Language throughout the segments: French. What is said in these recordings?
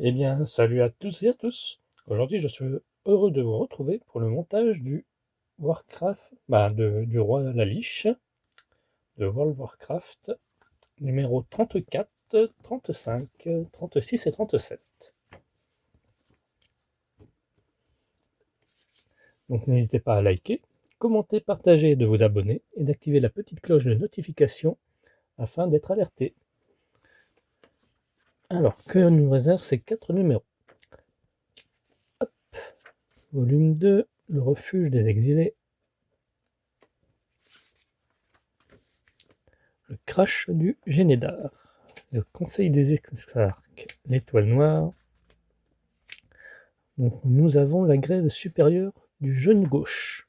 Eh bien, salut à tous et à tous. Aujourd'hui, je suis heureux de vous retrouver pour le montage du Warcraft, du roi Lalich, de World of Warcraft, numéro 34, 35, 36 et 37. Donc n'hésitez pas à liker, commenter, partager, de vous abonner et d'activer la petite cloche de notification afin d'être alerté. Alors, que nous réservent ces 4 numéros? Hop. Volume 2, le refuge des exilés. Le crash du Génédar. Le conseil des exarques. L'étoile noire. Donc nous avons la grève supérieure du genou gauche.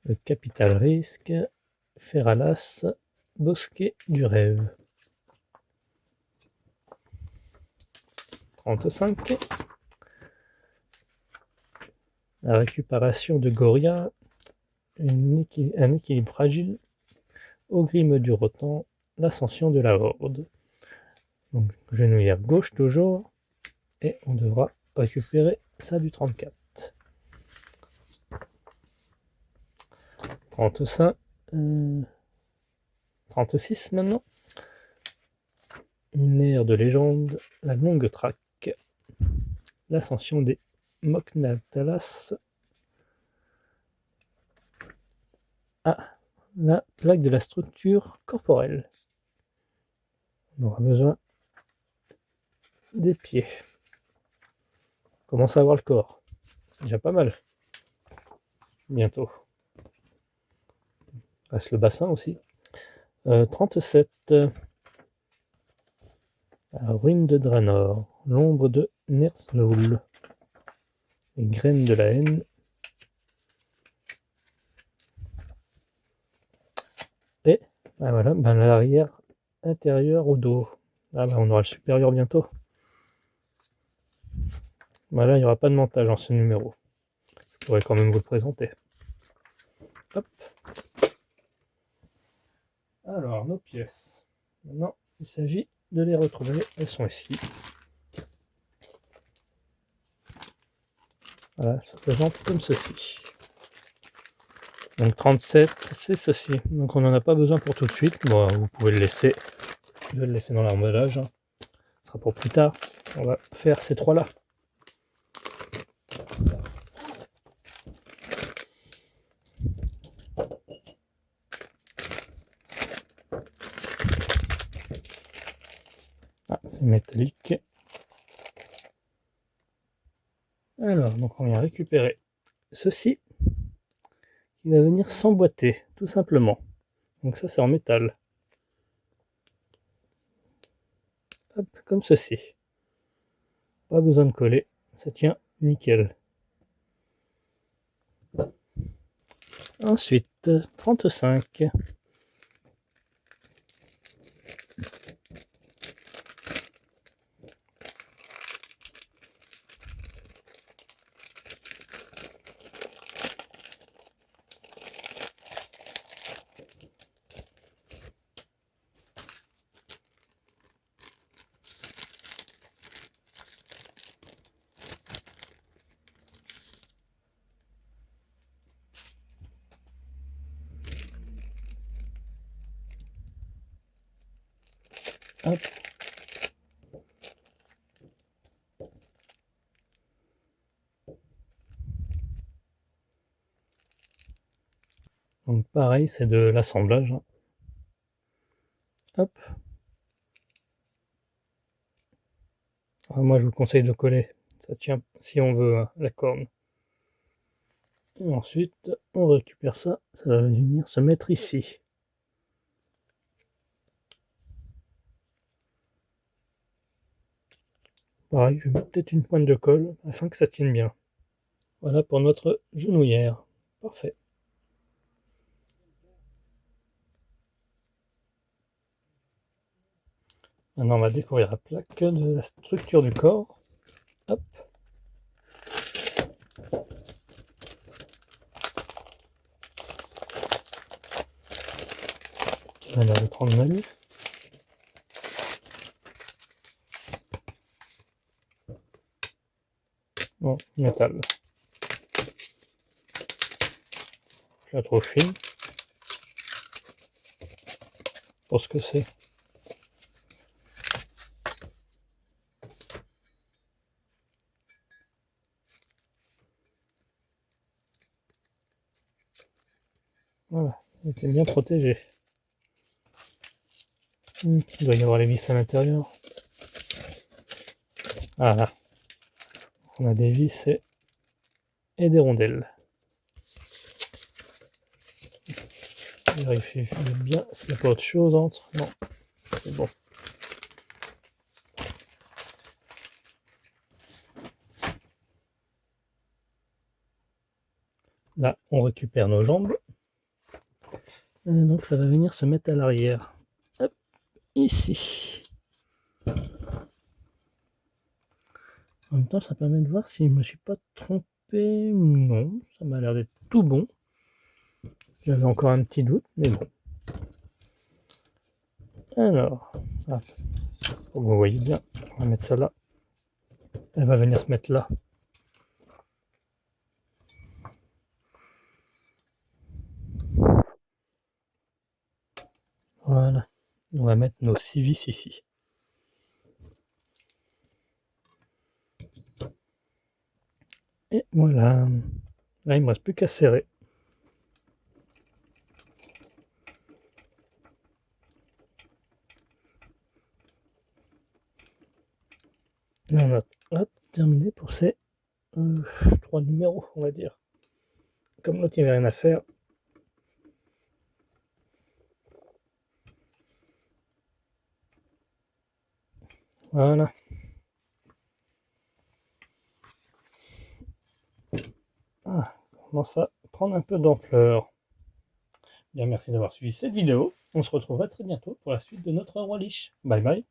Le capital risque. Feralas. Bosquet du rêve. 35. La récupération de Goria. Un équilibre fragile. Augrime du Rotan. L'ascension de la Horde. Donc genouillère gauche toujours. Et on devra récupérer ça du 34. 35. 36 maintenant. Une ère de légende, la longue traque. L'ascension des Moknatalas. Ah, la plaque de la structure corporelle. On aura besoin des pieds. On commence à avoir le corps. Déjà pas mal. Bientôt. Reste le bassin aussi. 37. La ruine de Draenor. L'ombre de Ner'zhul. Les graines de la haine. Et voilà, l'arrière intérieur au dos. On aura le supérieur bientôt. Voilà, il n'y aura pas de montage dans ce numéro. Je pourrais quand même vous le présenter. Hop. Alors, nos pièces. Maintenant, il s'agit de les retrouver. Elles sont ici. Voilà, ça se présente comme ceci. Donc 37, c'est ceci. Donc on n'en a pas besoin pour tout de suite. Bon, vous pouvez le laisser. Je vais le laisser dans l'emballage. Ce sera pour plus tard. On va faire ces trois-là. Ah, c'est métallique. Alors, donc on vient récupérer ceci qui va venir s'emboîter, tout simplement. Donc ça, c'est en métal. Hop, comme ceci. Pas besoin de coller, ça tient nickel. Ensuite, 35. Hop. Donc pareil, c'est de l'assemblage. Hop. Alors moi, je vous conseille de coller. Ça tient si on veut la corne. Et ensuite, on récupère ça. Ça va venir se mettre ici. Pareil, je vais mettre peut-être une pointe de colle afin que ça tienne bien. Voilà pour notre genouillère. Parfait. Maintenant, on va découvrir la plaque de la structure du corps. Hop. Qui a l'air de prendre Malu. en métal. Je la trouve fine pour ce que c'est. Voilà, il était bien protégé. Il doit y avoir les vis à l'intérieur. Ah là, on a des vis et des rondelles. Vérifiez bien s'il n'y a pas autre chose entre. Non, c'est bon. Là, on récupère nos jambes. Donc ça va venir se mettre à l'arrière. Hop, ici. En même temps, ça permet de voir si je ne me suis pas trompé. Non, ça m'a l'air d'être tout bon. J'avais encore un petit doute, mais bon. Alors, hop, pour que vous voyez bien, on va mettre ça là. Elle va venir se mettre là. Voilà. On va mettre nos 6 vis ici. Et voilà. Là, il ne me reste plus qu'à serrer. Et on a terminé pour ces 3 numéros, on va dire. Comme l'autre, il n'y avait rien à faire. Voilà. Ah, commence à prendre un peu d'ampleur. Bien, merci d'avoir suivi cette vidéo. On se retrouvera très bientôt pour la suite de notre roi Lich. Bye bye.